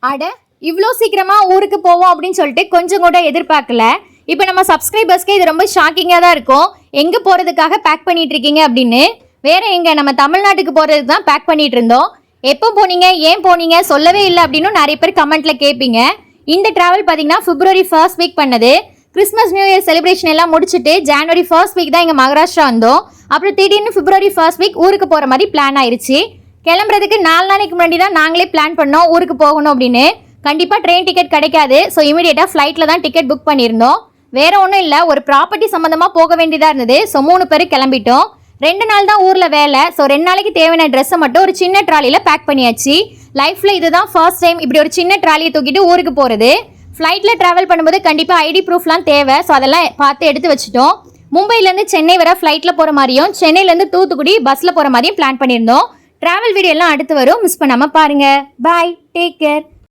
அட இவ்வளோ சீக்கிரமா ஊருக்கு போவோம் அப்படின்னு சொல்லிட்டு கொஞ்சம் கூட எதிர்பார்க்கல. இப்போ நம்ம சப்ஸ்கிரைபர்ஸ்க்கு இது ரொம்ப ஷாக்கிங்காக தான் இருக்கும். எங்கே போகிறதுக்காக பேக் பண்ணிட்டு இருக்கீங்க அப்படின்னு. வேற எங்க நம்ம தமிழ்நாட்டுக்கு போகிறதுக்கு தான் பேக் பண்ணிட்டு இருந்தோம். எப்போ போனீங்க, ஏன் போனீங்க, சொல்லவே இல்லை அப்படின்னு நிறைய பேர் கமெண்ட்ல கேட்பீங்க. இந்த டிராவல் பார்த்தீங்கன்னா பிப்ரவரி 1st வீக் பண்ணது. கிறிஸ்மஸ் நியூ இயர் செலிப்ரேஷன் எல்லாம் முடிச்சுட்டு ஜனவரி 1st வீக் தான் இங்கே மகாராஷ்டிரா வந்தோம். அப்புறம் திடீர்னு பிப்ரவரி 1st வீக் ஊருக்கு போகிற மாதிரி பிளான் ஆயிடுச்சு. கிளம்புறதுக்கு 4 நாளைக்கு முன்னாடி தான் நாங்களே பிளான் பண்ணோம் ஊருக்கு போகணும் அப்படின்னு. கண்டிப்பாக ட்ரெயின் டிக்கெட் கிடைக்காது. ஸோ இமீடியட்டாக ஃப்ளைட்டில் தான் டிக்கெட் புக் பண்ணியிருந்தோம். வேற ஒன்றும் இல்லை, ஒரு ப்ராப்பர்ட்டி சம்மந்தமாக போக வேண்டியதாக இருந்தது. ஸோ 3 பேர் கிளம்பிட்டோம். 2 நாள் தான் ஊரில் வேலை. ஸோ 2 நாளைக்கு தேவையான ட்ரெஸ்ஸை மட்டும் ஒரு சின்ன ட்ராலியில் பேக் பண்ணியாச்சு. லைஃப்பில் இதுதான் ஃபர்ஸ்ட் டைம் இப்படி ஒரு சின்ன ட்ராலியை தூக்கிட்டு ஊருக்கு போகிறது. ஃப்ளைட்டில் ட்ராவல் பண்ணும்போது கண்டிப்பாக ஐடி ப்ரூஃப்லாம் தேவை. ஸோ அதெல்லாம் பார்த்து எடுத்து வச்சுட்டோம். மும்பைலேருந்து சென்னை வர ஃப்ளைட்டில் போகிற மாதிரியும் சென்னையிலேருந்து தூத்துக்குடி பஸ்ஸில் போகிற மாதிரியும் பிளான் பண்ணியிருந்தோம். ட்ராவல் வீடியோ எல்லாம் அடுத்து வரும், மிஸ் பண்ணாமல் பாருங்கள். பாய், டேக் கேர்.